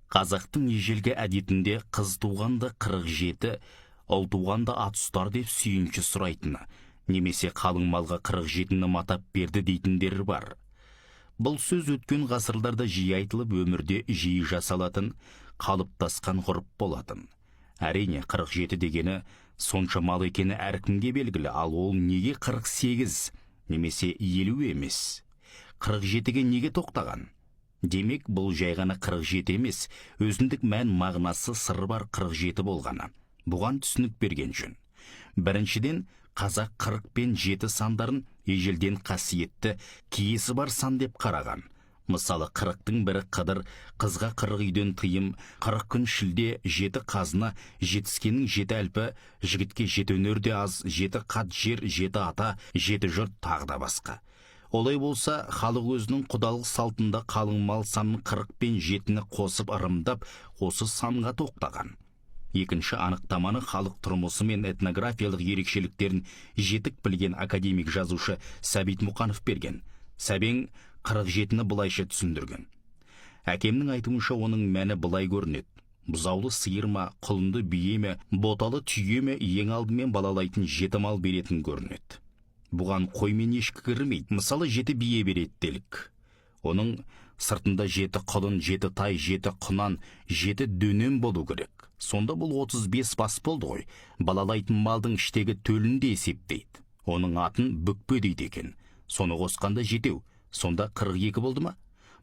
Қазақтың ежелгі әдетінде қыз туғанда 47, ұл туғанда ат ұстар деп сүйінші сұрайтыны, немесе қалың малға 47-ні матап берді дейтіндері бар. Бұл сөз өткен ғасырларда жиі айтылып, өмірде жиі жасалатын, қалыптасқан ғұрып болатын. Әрине, 47 дегені сонша мал екені әркімге белгілі, ал ол неге 48 немесе 50 емес? 47-ге неге тоқтаған? Демек, бұл жай ғана 47 емес, өзіндік мән мағынасы сыры бар 47 болғаны. Бұған түсінік берген жөн. Біріншіден, қазақ 40 пен 7 сандарын ежелден қасиетті, киесі бар сан деп қараған. Мысалы, 40-тың бірі қыдыр, қызға 40 үйден тыйым, 40 күн шілде, 7 қазына, жетіскенің 7 әлпі, жігітке 7 өнер де аз, 7 қат жер, 7 ата, 7 жұрт тағы да басқа. Олай болса, халық өзінің құдалық салтында қалың мал санын 40 пен 7-ні қосып ырымдап, осы санға тоқтаған. Екінші анықтаманы халық тұрмысы мен этнографиялық ерекшеліктерін жетік білген академик жазушы Сәбит Мұқанов берген. Сәбең 47-ні былайша түсіндірген. Әкемнің айтуынша оның мәні былай көрінеді. Бұзаулы сиыр ма, құлынды бие ме, боталы түйе ме ең алдымен балалайтын 7 мал беретін көрінеді. Бұған қой мен ешкі кірмейді. Мысалы, 7 бие береді делік. Оның сыртында 7 құлын, 7 тай, 7 құнан, 7 дөнен болу керек. Сонда бұл 35 бас болды ғой. Балалайтын малдың іштегі төлін де есептейді. Оның атын бүкпе дейді екен. Соны қосқанда 7, сонда 42 болды ма?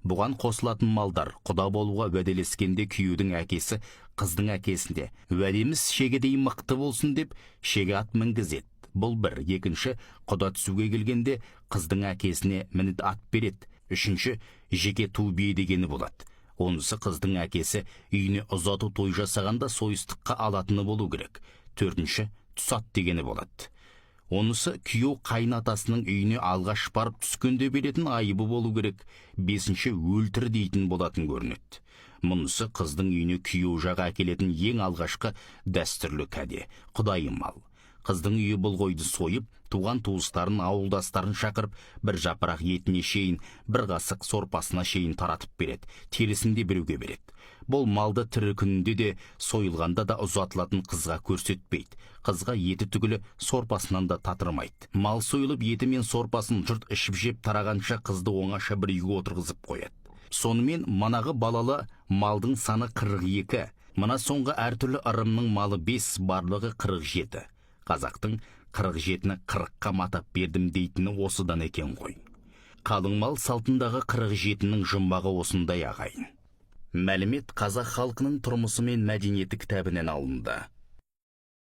Бұған қосылатын малдар құда болуға уәделескенде күйеудің әкесі қыздың әкесінде уәдеміз шегедей мықты болсын деп шеге ат мінгізеді. Бұл бір. Екінші, құда түсуге келгенде қыздың әкесіне мініп ат береді. Үшінші, жеке ту бие дегені болады. Онысы қыздың әкесі үйіне ұзату той жасағанда сойыстыққа алатыны болу керек. Төртінші, түсат дегені болады. Онысы күйеу қайнатасының үйіне алғаш барып түскенде беретін айыбы болу керек. Бесінші, өлтір дейтін болатын көрінеді. Мұнысы қыздың үйіне күйеу жағы әкелетін ең алғашқы дәстүрлі кәде, құдайы мал. Қыздың үйі бұл қойды сойып, туған туыстарын, ауылдастарын шақырып, бір жапырақ етіне шейін, бір қасық сорпасына шейін таратып береді, терісінде біреуге береді. Бұл малды тірі күнінде де, сойылғанда да ұзатылатын қызға көрсетпейді. Қызға еті түгілі сорпасынан да татырмайды. Мал сойылып, еті мен сорпасын жұрт ішіп жеп тарағанша қызды оңаша бір үйге отырғызып қояды. Сонымен манағы балалы малдың саны 42, мына соңғы әртүрлі ырымның малы 5, барлығы 47. Қазақтың 47-ні 40-қа матап бердім дейтіні осыдан екен ғой. Қалың мал салтындағы 47-нің жұмбағы осындай ағайын. Мәлімет қазақ халқының тұрмысы мен мәдениеті кітабынан алынды.